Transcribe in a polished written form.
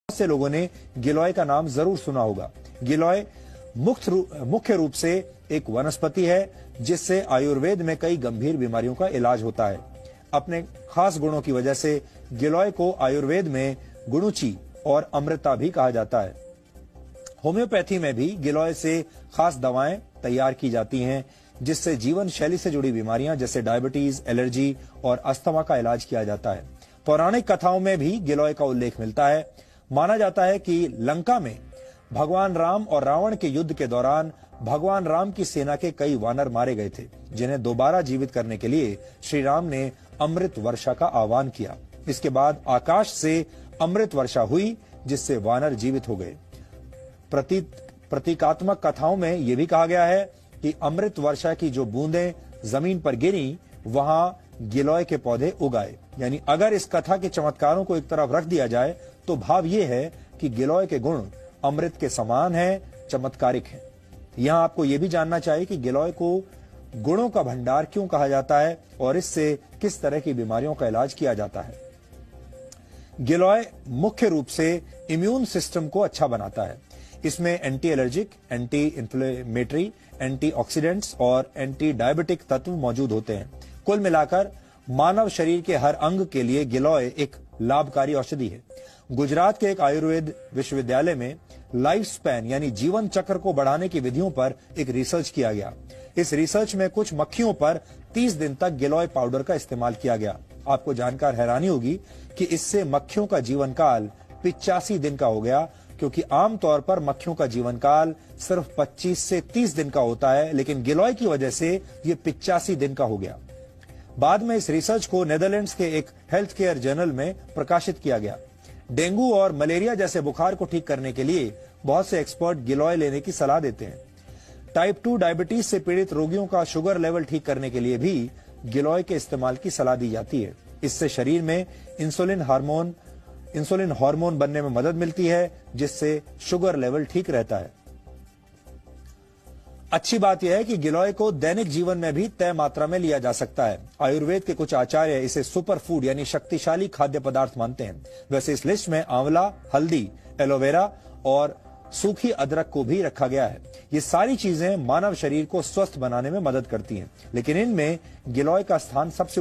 बहुत से लोगों ने गिलोय का नाम जरूर सुना होगा। गिलोय मुख्य रूप से एक वनस्पति है जिससे आयुर्वेद में कई गंभीर बीमारियों का इलाज होता है। अपने खास गुणों की वजह से गिलोय को आयुर्वेद में गुणुची और अमृता भी कहा जाता है। होम्योपैथी में भी गिलोय से खास दवाएं तैयार की जाती हैं जिससे जीवन शैली से जुड़ी बीमारियां जैसे डायबिटीज, एलर्जी और अस्थमा का इलाज किया जाता है। पौराणिक कथाओं में भी गिलोय का उल्लेख मिलता है। माना जाता है कि लंका में भगवान राम और रावण के युद्ध के दौरान भगवान राम की सेना के कई वानर मारे गए थे, जिन्हें दोबारा जीवित करने के लिए श्री राम ने अमृत वर्षा का आह्वान किया। इसके बाद आकाश से अमृत वर्षा हुई जिससे वानर जीवित हो गए। प्रतीकात्मक कथाओं में यह भी कहा गया है कि अमृत वर्षा की जो बूंदें जमीन पर गिरी वहां गिलोय के पौधे उगाए। यानी अगर इस कथा के चमत्कारों को एक तरफ रख दिया जाए तो भाव यह है कि गिलोय के गुण अमृत के समान है, चमत्कारिक है। यहां आपको यह भी जानना चाहिए कि गिलोय को गुणों का भंडार क्यों कहा जाता है और इससे किस तरह की बीमारियों का इलाज किया जाता है। गिलोय मुख्य रूप से इम्यून सिस्टम को अच्छा बनाता है। इसमें anti allergic, anti inflammatory, antioxidants और एंटी डायबिटिक तत्व मौजूद होते हैं। कुल मिलाकर मानव शरीर के हर अंग के लिए गिलोय एक लाभकारी औषधि है। गुजरात के एक आयुर्वेद विश्वविद्यालय में लाइफ स्पैन यानी जीवन चक्र को बढ़ाने की विधियों पर एक रिसर्च किया गया। इस रिसर्च में कुछ मक्खियों पर 30 दिन तक गिलोय पाउडर का इस्तेमाल किया गया। आपको जानकर हैरानी होगी कि इससे मक्खियों का जीवन काल 85 दिन का हो गया, क्योंकि आमतौर पर मक्खियों का जीवन काल सिर्फ 25 से 30 दिन का होता है, लेकिन गिलोय की वजह से ये 85 दिन का हो गया। बाद में इस रिसर्च को नेदरलैंड्स के एक हेल्थ केयर जर्नल में प्रकाशित किया गया। डेंगू और मलेरिया जैसे बुखार को ठीक करने के लिए बहुत से एक्सपर्ट गिलोय लेने की सलाह देते हैं। टाइप 2 डायबिटीज से पीड़ित रोगियों का शुगर लेवल ठीक करने के लिए भी गिलोय के इस्तेमाल की सलाह दी जाती है। इससे शरीर में इंसुलिन हार्मोन बनने में मदद मिलती है, जिससे शुगर लेवल ठीक रहता है। अच्छी बात यह है कि गिलोय को दैनिक जीवन में भी तय मात्रा में लिया जा सकता है। आयुर्वेद के कुछ आचार्य इसे सुपर फूड यानी शक्तिशाली खाद्य पदार्थ मानते हैं। वैसे इस लिस्ट में आंवला, हल्दी, एलोवेरा और सूखी अदरक को भी रखा गया है। ये सारी चीजें मानव शरीर को स्वस्थ बनाने में मदद करती हैं, लेकिन इनमें गिलोय का स्थान सबसे